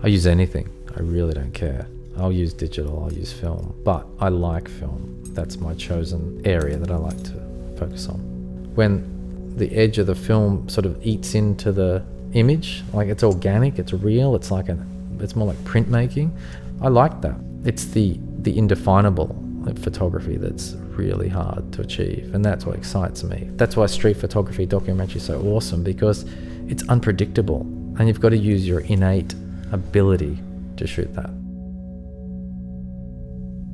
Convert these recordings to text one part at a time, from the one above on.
I use anything. I really don't care. I'll use digital, I'll use film, but I like film. That's my chosen area that I like to focus on. When the edge of the film sort of eats into the image, like it's organic, it's real, it's more like printmaking. I like that. It's the indefinable photography that's really hard to achieve, and that's what excites me. That's why street photography documentary is so awesome, because it's unpredictable, and you've got to use your innate ability to shoot that.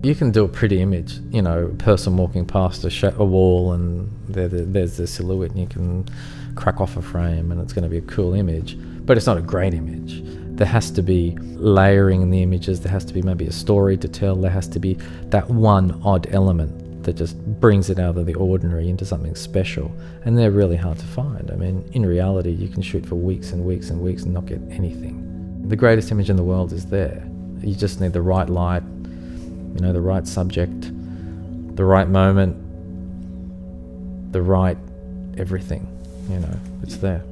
You can do a pretty image, a person walking past a wall and there's the silhouette, and you can crack off a frame and it's going to be a cool image, but it's not a great image. There has to be layering in the images, there has to be maybe a story to tell, there has to be that one odd element that just brings it out of the ordinary into something special, and they're really hard to find. I mean, in reality, you can shoot for weeks and weeks and weeks and not get anything. The greatest image in the world is there. You just need the right light, the right subject, the right moment, the right everything, it's there.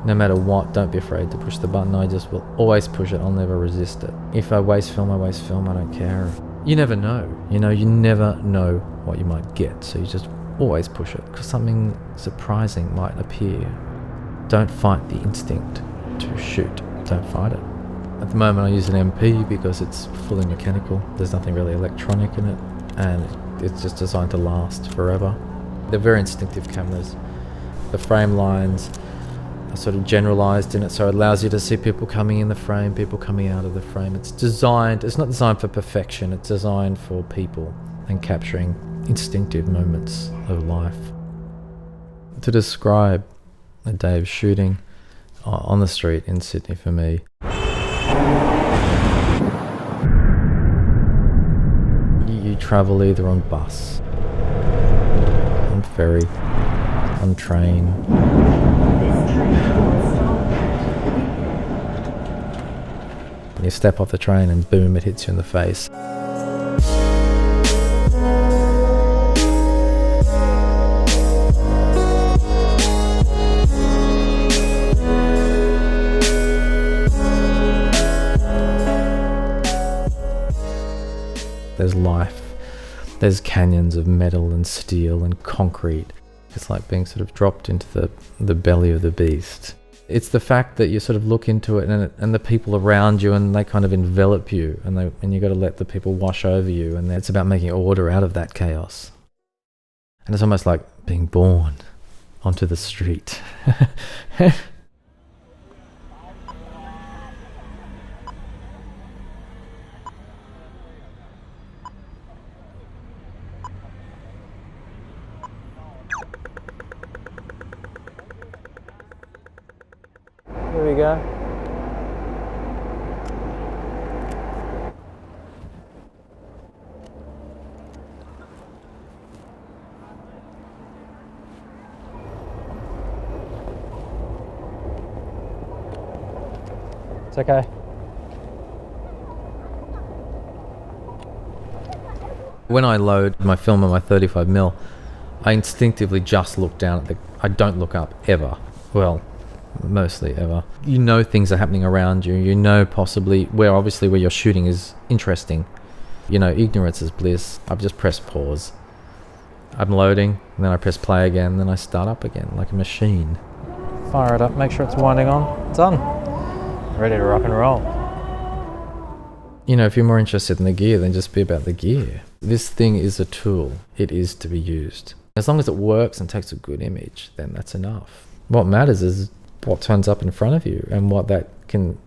No matter what, don't be afraid to push the button. I just will always push it. I'll never resist it. If I waste film, I waste film. I don't care. You never know. You never know what you might get. So you just always push it, because something surprising might appear. Don't fight the instinct to shoot. Don't fight it. At the moment I use an MP because it's fully mechanical. There's nothing really electronic in it, and it's just designed to last forever. They're very instinctive cameras. The frame lines are sort of generalized in it, so it allows you to see people coming in the frame, people coming out of the frame. It's not designed for perfection, it's designed for people and capturing instinctive moments of life. To describe a day of shooting on the street in Sydney for me, you travel either on bus, on ferry, on train. You step off the train and boom, it hits you in the face. There's life. There's canyons of metal and steel and concrete. It's like being sort of dropped into the belly of the beast. It's the fact that you sort of look into it and the people around you, and they kind of envelop you, and you got to let the people wash over you, and it's about making order out of that chaos. And it's almost like being born onto the street. Here we go. It's okay. When I load my film on my 35mm, I instinctively just look down at I don't look up ever. Well, mostly ever. You know things are happening around you. You know possibly where you're shooting is interesting. Ignorance is bliss. I've just pressed pause. I'm loading, and then I press play again, then I start up again like a machine. Fire it up, make sure it's winding on. It's on. Ready to rock and roll. If you're more interested in the gear, then just be about the gear. This thing is a tool. It is to be used. As long as it works and takes a good image, then that's enough. What matters is what turns up in front of you, and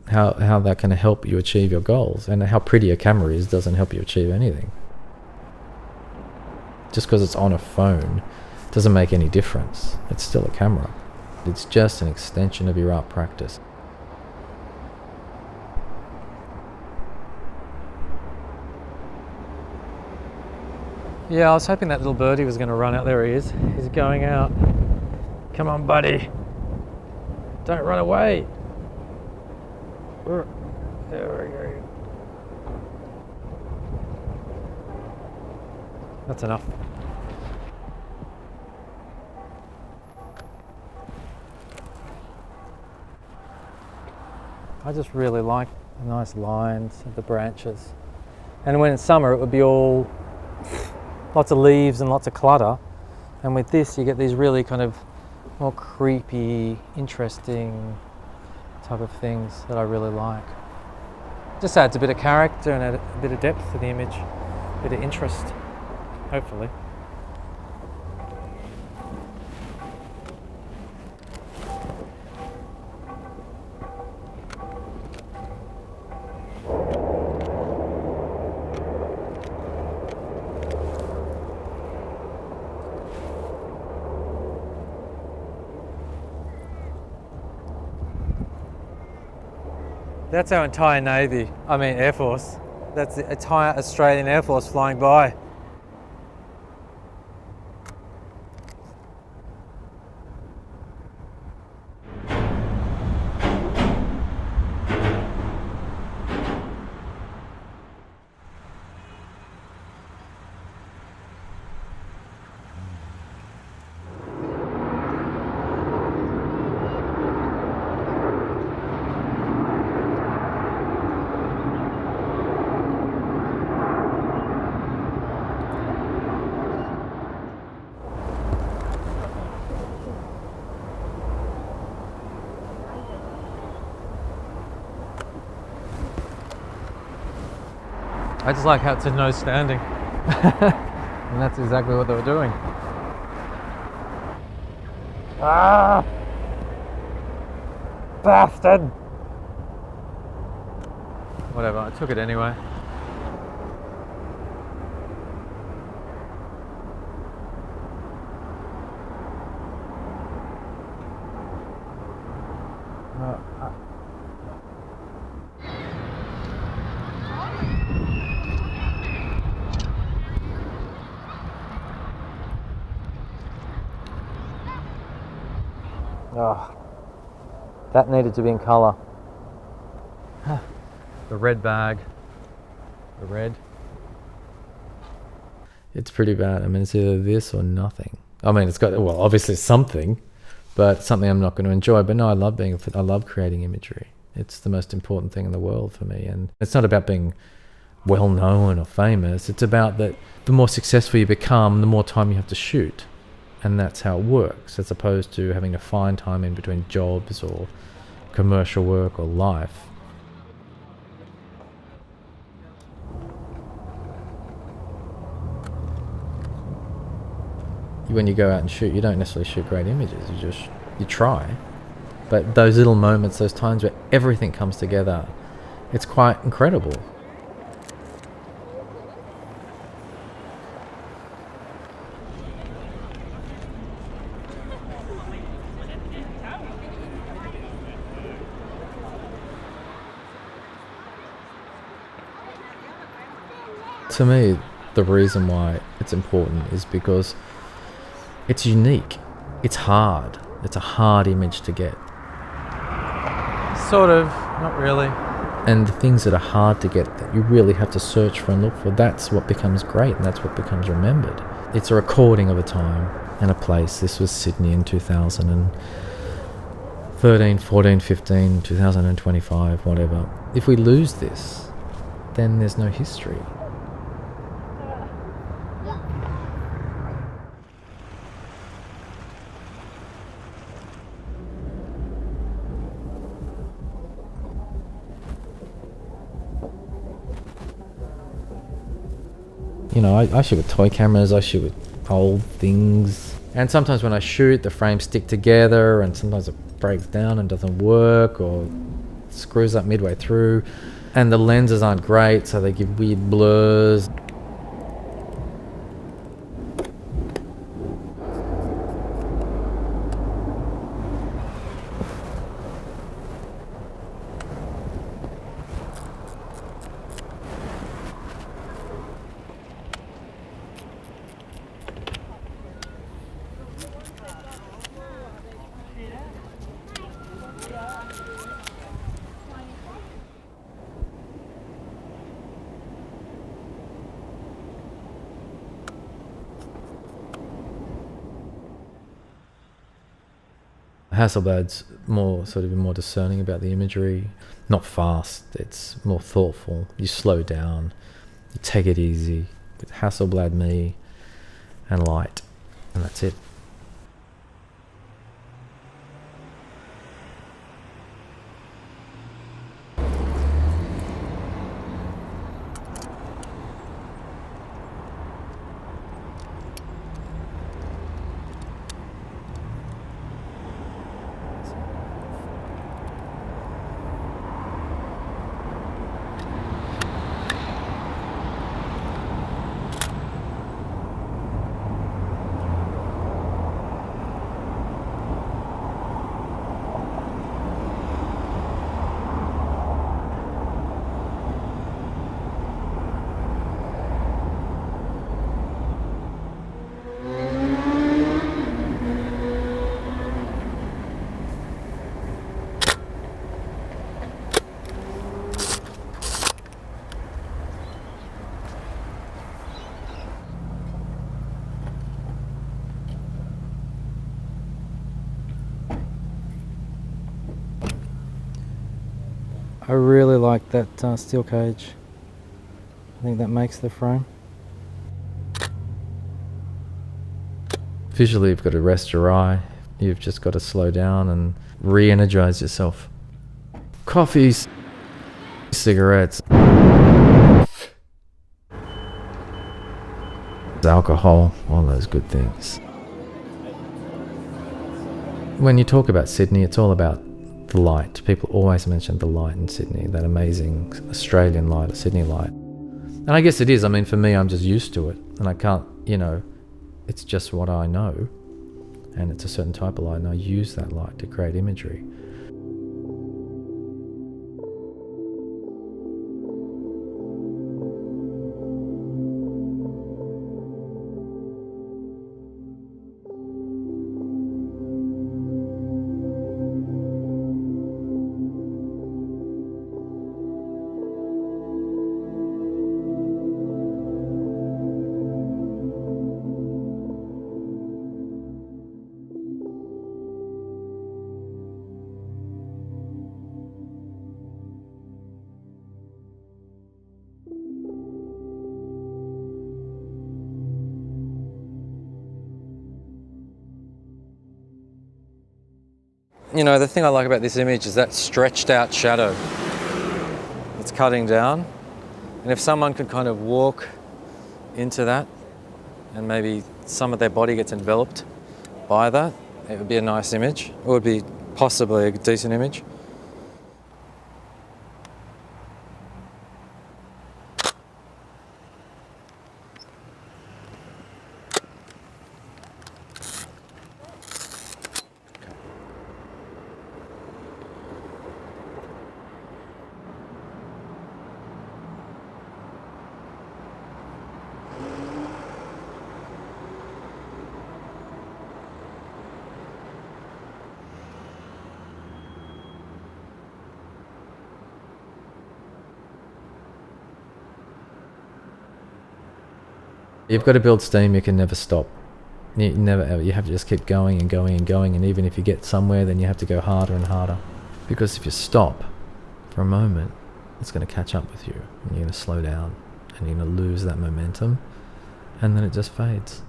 how that can help you achieve your goals. And how pretty a camera is doesn't help you achieve anything. Just because it's on a phone doesn't make any difference. It's still a camera. It's just an extension of your art practice. Yeah, I was hoping that little birdie was going to run out. There he is. He's going out. Come on, buddy. Don't run away. There we go. That's enough. I just really like the nice lines of the branches. And when it's summer, it would be all lots of leaves and lots of clutter. And with this, you get these really kind of more creepy, interesting type of things that I really like. Just adds a bit of character and a bit of depth to the image, a bit of interest, hopefully. That's our entire Air Force. That's the entire Australian Air Force flying by. I just like how it's a no standing. And that's exactly what they were doing. Ah! Bastard! Whatever, I took it anyway. Oh, that needed to be in colour. The red bag. The red. It's pretty bad. I mean, it's either this or nothing. I mean, it's got, well, obviously something, but something I'm not going to enjoy. But no, I love creating imagery. It's the most important thing in the world for me. And it's not about being well known or famous. It's about that the more successful you become, the more time you have to shoot. And that's how it works, as opposed to having to find time in between jobs or commercial work or life. When you go out and shoot, you don't necessarily shoot great images, you try. But those little moments, those times where everything comes together, it's quite incredible. To me, the reason why it's important is because it's unique. It's hard. It's a hard image to get. Sort of, not really. And the things that are hard to get, that you really have to search for and look for, that's what becomes great and that's what becomes remembered. It's a recording of a time and a place. This was Sydney in 2013, 14, 15, 2025, whatever. If we lose this, then there's no history. You know, I shoot with toy cameras, I shoot with old things. And sometimes when I shoot, the frames stick together and sometimes it breaks down and doesn't work or screws up midway through. And the lenses aren't great, so they give weird blurs. Hasselblad's more discerning about the imagery. Not fast, it's more thoughtful. You slow down, you take it easy. With Hasselblad, me, and light, and that's it. I really like that steel cage. I think that makes the frame. Visually, you've got to rest your eye. You've just got to slow down and re-energize yourself. Coffees, cigarettes, alcohol, all those good things. When you talk about Sydney, it's all about the light. People always mention the light in Sydney, that amazing Australian light, or Sydney light. And I guess it is. I mean, for me, I'm just used to it. And I can't, it's just what I know. And it's a certain type of light, and I use that light to create imagery. The thing I like about this image is that stretched out shadow. It's cutting down. And if someone could kind of walk into that and maybe some of their body gets enveloped by that, it would be a nice image. It would be possibly a decent image. You've got to build steam. You can never stop. You never ever. You have to just keep going and going and going. And even if you get somewhere, then you have to go harder and harder. Because if you stop for a moment, it's going to catch up with you. And you're going to slow down. And you're going to lose that momentum. And then it just fades.